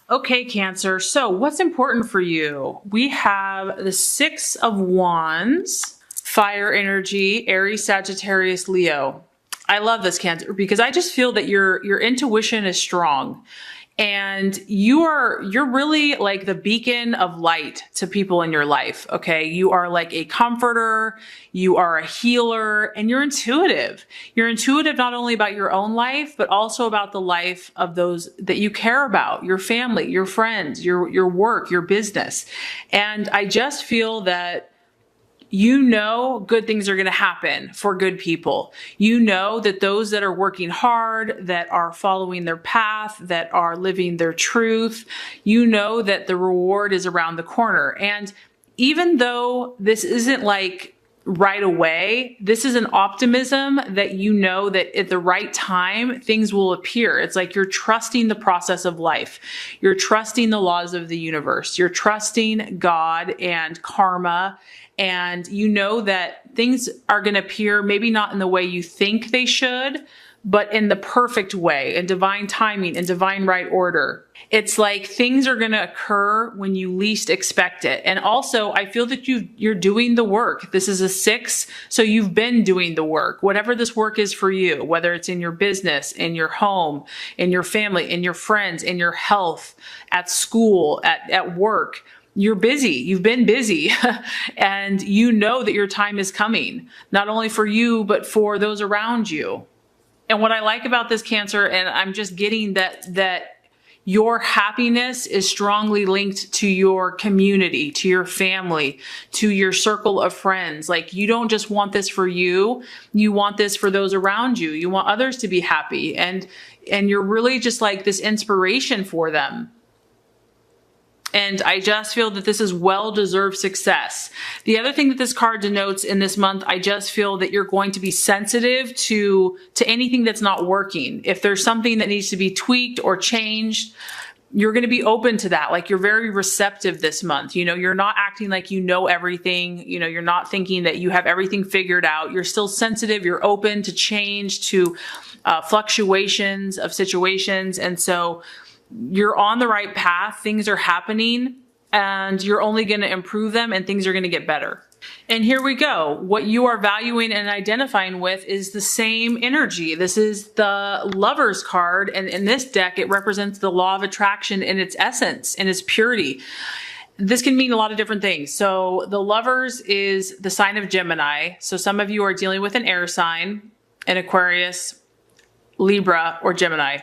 Okay, Cancer. So what's important for you? We have the Six of Wands, fire energy, Aries, Sagittarius, Leo. I love this, Cancer, because I just feel that your intuition is strong. And you're really like the beacon of light to people in your life. Okay. You are like a comforter. You are a healer, and you're intuitive. You're intuitive not only about your own life, but also about the life of those that you care about, your family, your friends, your work, your business. And I just feel that you know good things are going to happen for good people. You know that those that are working hard, that are following their path, that are living their truth, you know that the reward is around the corner. And even though this isn't like right away, this is an optimism that you know that at the right time, things will appear. It's like you're trusting the process of life. You're trusting the laws of the universe. You're trusting God and karma. And you know that things are going to appear maybe not in the way you think they should, but in the perfect way, in divine timing, in divine right order. It's like things are going to occur when you least expect it. And also, I feel that you're doing the work. This is a 6, so you've been doing the work. Whatever this work is for you, whether it's in your business, in your home, in your family, in your friends, in your health, at school, at work, you're busy. You've been busy and you know that your time is coming, not only for you, but for those around you. And what I like about this, Cancer, and I'm just getting that your happiness is strongly linked to your community, to your family, to your circle of friends. Like, you don't just want this for you. You want this for those around you. You want others to be happy. And you're really just like this inspiration for them. And I just feel that this is well-deserved success. The other thing that this card denotes in this month, I just feel that you're going to be sensitive to anything that's not working. If there's something that needs to be tweaked or changed, you're going to be open to that. Like, you're very receptive this month. You know, you're not acting like you know everything. You know, you're not thinking that you have everything figured out. You're still sensitive. You're open to change, to fluctuations of situations. And so you're on the right path. Things are happening and you're only going to improve them, and things are going to get better. And here we go. What you are valuing and identifying with is the same energy. This is the Lovers card. And in this deck, it represents the law of attraction in its essence, in its purity. This can mean a lot of different things. So the Lovers is the sign of Gemini. So some of you are dealing with an air sign, an Aquarius, Libra, or Gemini.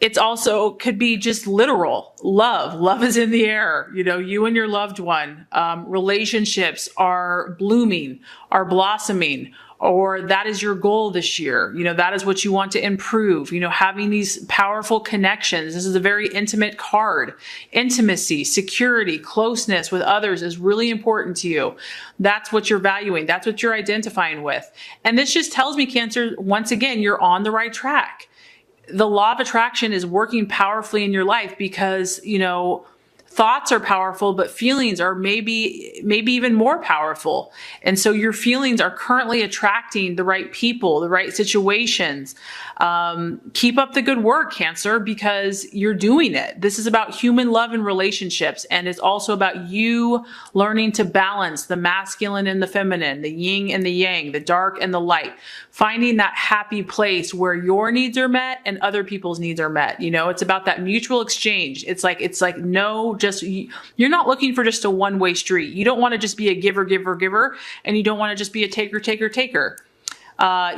It's also could be just literal love. Love is in the air. You know, you and your loved one. Relationships are blooming, are blossoming, or that is your goal this year. You know, that is what you want to improve. You know, having these powerful connections. This is a very intimate card. Intimacy, security, closeness with others is really important to you. That's what you're valuing. That's what you're identifying with. And this just tells me, Cancer, once again, you're on the right track. The law of attraction is working powerfully in your life because, you know, thoughts are powerful, but feelings are maybe even more powerful. And so your feelings are currently attracting the right people, the right situations. Keep up the good work, Cancer, because you're doing it. This is about human love and relationships. And it's also about you learning to balance the masculine and the feminine, the yin and the yang, the dark and the light, finding that happy place where your needs are met and other people's needs are met. You know, it's about that mutual exchange. It's like no, just, you're not looking for just a one-way street. You don't want to just be a giver, giver, giver, and you don't want to just be a taker, taker, taker.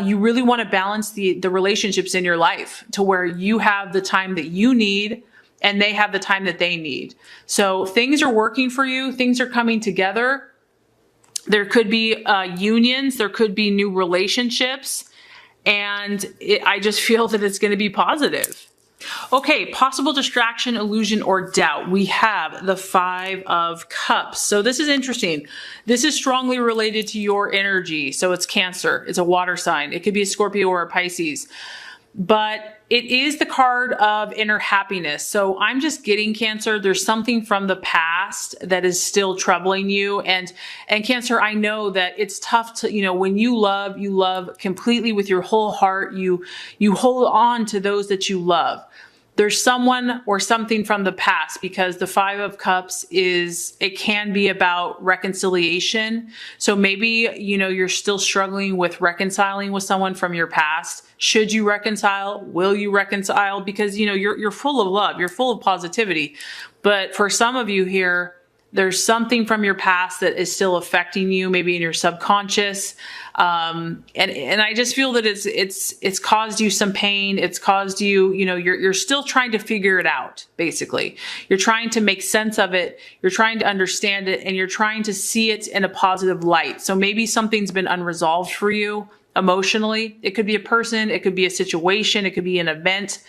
You really want to balance the relationships in your life to where you have the time that you need and they have the time that they need. So things are working for you. Things are coming together. There could be unions. There could be new relationships. And I just feel that it's going to be positive. Okay, possible distraction, illusion, or doubt. We have the 5 of Cups. So this is interesting. This is strongly related to your energy. So it's Cancer. It's a water sign. It could be a Scorpio or a Pisces. But it is the card of inner happiness. So I'm just getting, Cancer, there's something from the past that is still troubling you. And Cancer, I know that it's tough to, you know, when you love completely with your whole heart. You hold on to those that you love. there's someone or something from the past, because the Five of Cups it can be about reconciliation. So maybe, you're still struggling with reconciling with someone from your past. Should you reconcile? Will you reconcile? Because, you're full of love, you're full of positivity. But for some of you here, there's something from your past that is still affecting you, maybe in your subconscious. And I just feel that it's caused you some pain. It's caused you, you're still trying to figure it out, basically. You're trying to make sense of it. You're trying to understand it, and you're trying to see it in a positive light. So maybe something's been unresolved for you emotionally. It could be a person, it could be a situation, it could be an event.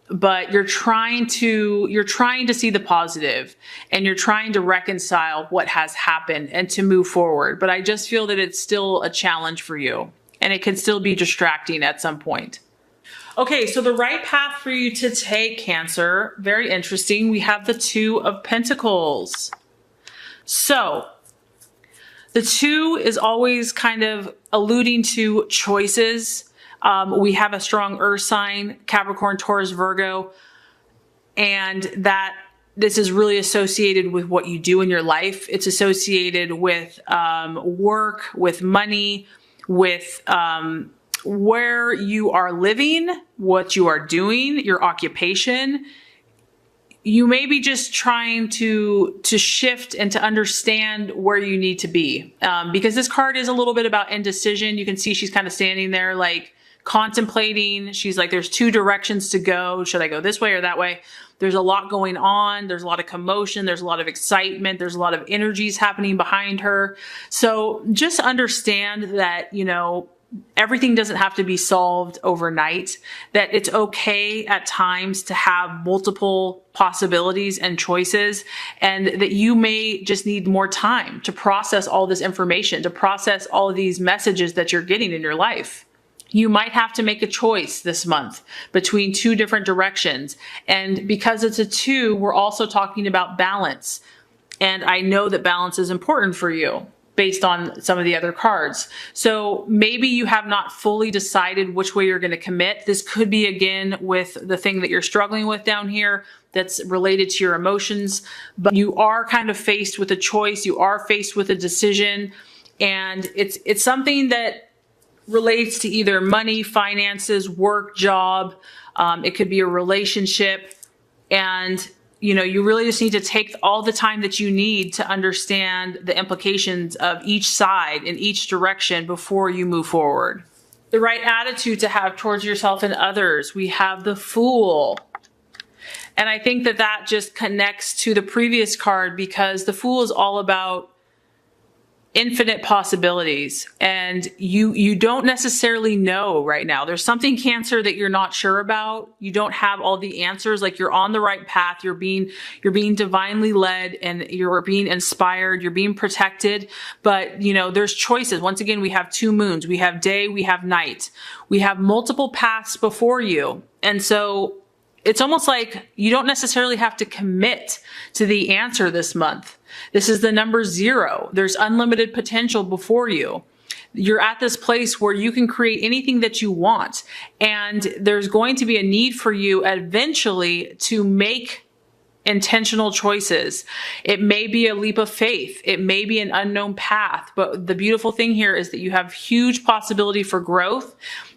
But you're trying to see the positive, and you're trying to reconcile what has happened and to move forward. But I just feel that it's still a challenge for you, and it can still be distracting at some point. Okay, so the right path for you to take, Cancer, very interesting. We have the Two of Pentacles. So the two is always kind of alluding to choices. We have a strong earth sign, Capricorn, Taurus, Virgo, and that this is really associated with what you do in your life. It's associated with work, with money, with where you are living, what you are doing, your occupation. You may be just trying to shift and to understand where you need to be. Because this card is a little bit about indecision. You can see she's kind of standing there like contemplating. She's like, there's two directions to go. Should I go this way or that way? There's a lot going on. There's a lot of commotion. There's a lot of excitement. There's a lot of energies happening behind her. So just understand that, everything doesn't have to be solved overnight, that it's okay at times to have multiple possibilities and choices, and that you may just need more time to process all this information, to process all of these messages that you're getting in your life. You might have to make a choice this month between two different directions. And because it's a two, we're also talking about balance. And I know that balance is important for you based on some of the other cards. So maybe you have not fully decided which way you're going to commit. This could be, again, with the thing that you're struggling with down here that's related to your emotions, but you are kind of faced with a choice. You are faced with a decision, and it's something that relates to either money, finances, work, job. It could be a relationship, and you really just need to take all the time that you need to understand the implications of each side in each direction before you move forward. The right attitude to have towards yourself and others. We have the Fool. And I think that just connects to the previous card, because the Fool is all about infinite possibilities, and you don't necessarily know right now. There's something, Cancer, that you're not sure about. You don't have all the answers. Like, you're on the right path. You're being divinely led, and you're being inspired. You're being protected. But there's choices. Once again, we have two moons. We have day. We have night. We have multiple paths before you, and so it's almost like you don't necessarily have to commit to the answer this month. This is the number 0. There's unlimited potential before you. You're at this place where you can create anything that you want. And there's going to be a need for you eventually to make intentional choices. It may be a leap of faith. It may be an unknown path. But the beautiful thing here is that you have huge possibility for growth.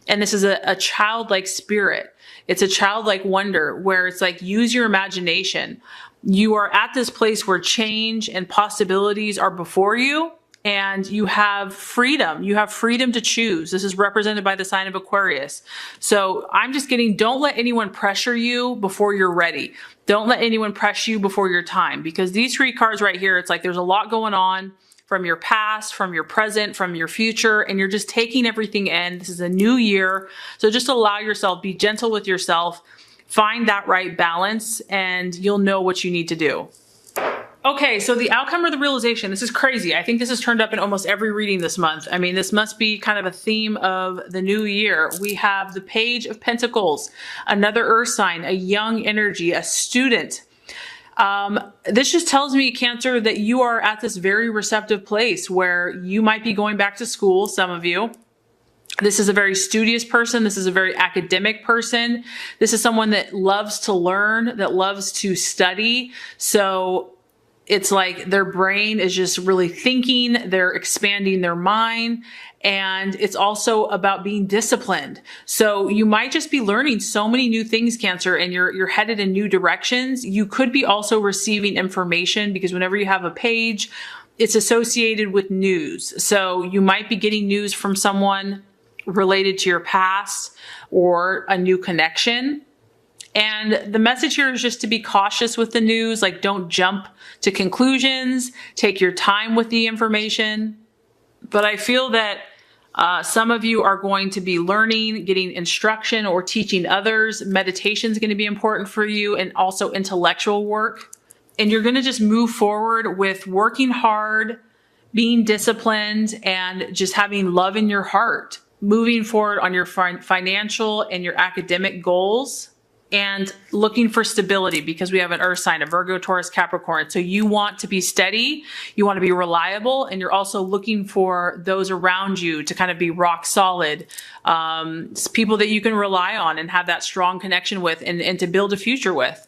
And this is a childlike spirit. It's a childlike wonder where it's like, use your imagination. You are at this place where change and possibilities are before you, and you have freedom. You have freedom to choose. This is represented by the sign of Aquarius. So I'm just getting, don't let anyone pressure you before you're ready. Don't let anyone pressure you before your time, because these 3 cards right here, it's like there's a lot going on from your past, from your present, from your future, and you're just taking everything in. This is a new year. So just allow yourself, be gentle with yourself, find that right balance, and you'll know what you need to do. Okay, so the outcome or the realization, this is crazy. I think this has turned up in almost every reading this month. I mean, this must be kind of a theme of the new year. We have the Page of Pentacles, another earth sign, a young energy, a student. This just tells me, Cancer, that you are at this very receptive place where you might be going back to school, some of you. This is a very studious person. This is a very academic person. This is someone that loves to learn, that loves to study. So it's like their brain is just really thinking, they're expanding their mind, and it's also about being disciplined. So you might just be learning so many new things, Cancer, and you're headed in new directions. You could be also receiving information, because whenever you have a page, it's associated with news. So you might be getting news from someone related to your past or a new connection. And the message here is just to be cautious with the news. Like, don't jump to conclusions. Take your time with the information. But I feel that some of you are going to be learning, getting instruction, or teaching others. Meditation is going to be important for you, and also intellectual work. And you're going to just move forward with working hard, being disciplined, and just having love in your heart. Moving forward on your financial and your academic goals, and looking for stability, because we have an earth sign, a Virgo, Taurus, Capricorn. So you want to be steady, you want to be reliable, and you're also looking for those around you to kind of be rock solid, people that you can rely on and have that strong connection with, and to build a future with.